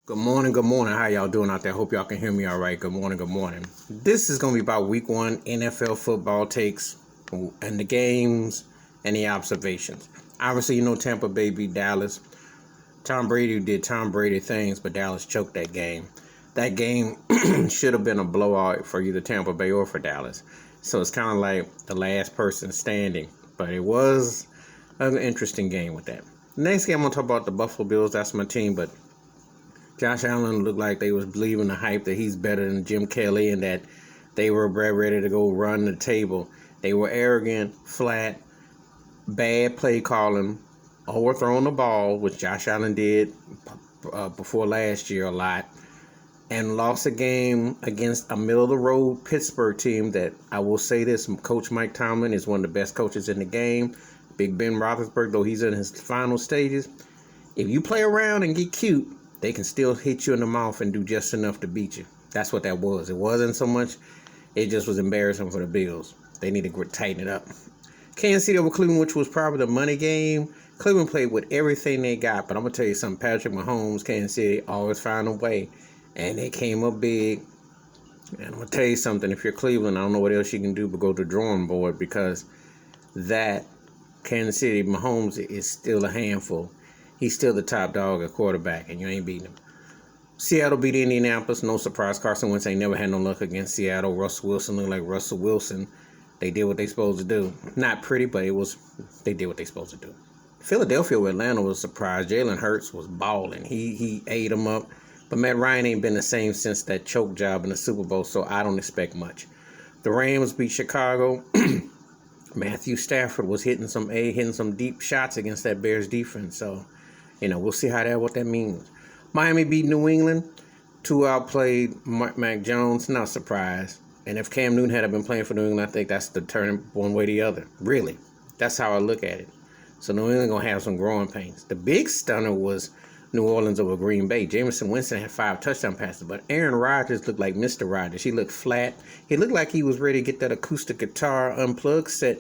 Good morning, good morning. How y'all doing out there? Hope y'all can hear me all right. Good morning, good morning. This is going to be about week 1 NFL football takes and the games and the observations. Obviously, you know Tampa Bay beat Dallas. Tom Brady did Tom Brady things, but Dallas choked that game. That game should have been a blowout for either Tampa Bay or for Dallas. So it's kind of like the last person standing. But it was an interesting game with that. Next game, I'm going to talk about the Buffalo Bills. That's my team, but Josh Allen looked like they was believing the hype that he's better than Jim Kelly and that they were ready to go run the table. They were arrogant, flat, bad play calling, overthrowing the ball, which Josh Allen did before last year a lot, and lost a game against a middle-of-the-road Pittsburgh team that, I will say this, Coach Mike Tomlin is one of the best coaches in the game. Big Ben Roethlisberger, though he's in his final stages, if you play around and get cute, they can still hit you in the mouth and do just enough to beat you. That's what that was. It wasn't so much. It just was embarrassing for the Bills. They need to tighten it up. Kansas City over Cleveland, which was probably the money game. Cleveland played with everything they got. But I'm going to tell you something. Patrick Mahomes, Kansas City, always found a way. And they came up big. And I'm going to tell you something. If you're Cleveland, I don't know what else you can do but go to the drawing board, because that Kansas City, Mahomes is still a handful. He's still the top dog at quarterback, and you ain't beating him. Seattle beat Indianapolis. No surprise. Carson Wentz ain't never had no luck against Seattle. Russell Wilson looked like Russell Wilson. They did what they supposed to do. Not pretty, but they did what they supposed to do. Philadelphia with Atlanta was surprised. Jalen Hurts was balling. He ate them up. But Matt Ryan ain't been the same since that choke job in the Super Bowl, so I don't expect much. The Rams beat Chicago. Matthew Stafford was hitting some deep shots against that Bears defense, so we'll see what that means. Miami beat New England. 2 outplayed Mac Jones. Not surprised. And if Cam Newton had been playing for New England, I think that's the turn one way or the other. Really. That's how I look at it. So New England going to have some growing pains. The big stunner was New Orleans over Green Bay. Jameson Winston had 5 touchdown passes, but Aaron Rodgers looked like Mr. Rodgers. He looked flat. He looked like he was ready to get that acoustic guitar unplugged set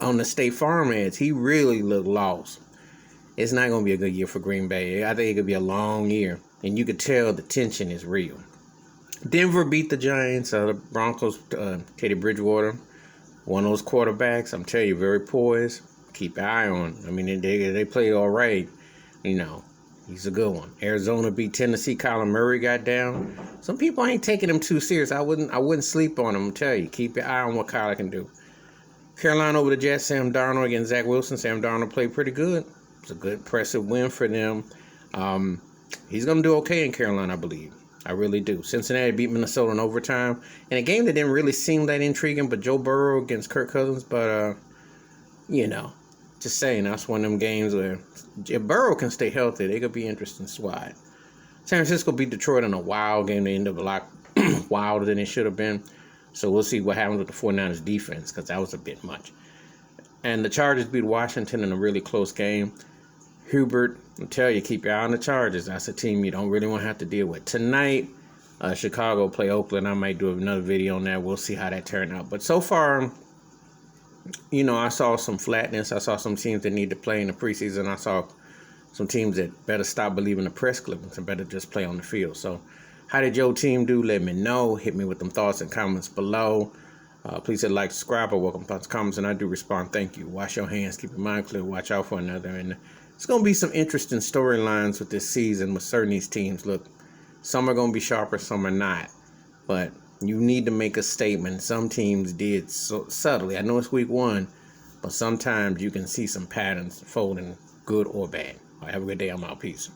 on the State Farm ads. He really looked lost. It's not going to be a good year for Green Bay. I think it could be a long year. And you could tell the tension is real. Denver beat the Giants. The Broncos, Teddy Bridgewater, one of those quarterbacks, I'm telling you, very poised. Keep an eye on. I mean, they play all right. He's a good one. Arizona beat Tennessee. Kyler Murray got down. Some people ain't taking him too serious. I wouldn't sleep on him. I tell you, keep your eye on what Kyler can do. Carolina over the Jets. Sam Darnold against Zach Wilson. Sam Darnold played pretty good. It's a good, impressive win for them. He's going to do okay in Carolina, I believe. I really do. Cincinnati beat Minnesota in overtime. In a game that didn't really seem that intriguing, but Joe Burrow against Kirk Cousins. But, just saying, that's one of them games where if Burrow can stay healthy, they could be interesting squad. San Francisco beat Detroit in a wild game. They ended up a lot wilder than it should have been. So we'll see what happens with the 49ers defense, because that was a bit much. And the Chargers beat Washington in a really close game. Hubert, I tell you, keep your eye on the Chargers. That's a team you don't really want to have to deal with. Tonight, Chicago play Oakland. I might do another video on that. We'll see how that turned out. But so far, I saw some flatness. I saw some teams that need to play in the preseason. I saw some teams that better stop believing the press clippings and better just play on the field. So how did your team do? Let me know. Hit me with them thoughts and comments below. Please hit like, subscribe, or welcome thoughts, comments, and I do respond. Thank you. Wash your hands. Keep your mind clear. Watch out for another. And it's going to be some interesting storylines with this season with certain these teams. Look, some are going to be sharper, some are not. But you need to make a statement. Some teams did so subtly. I know it's week 1, but sometimes you can see some patterns folding, good or bad. All right, have a good day. I'm out. Peace.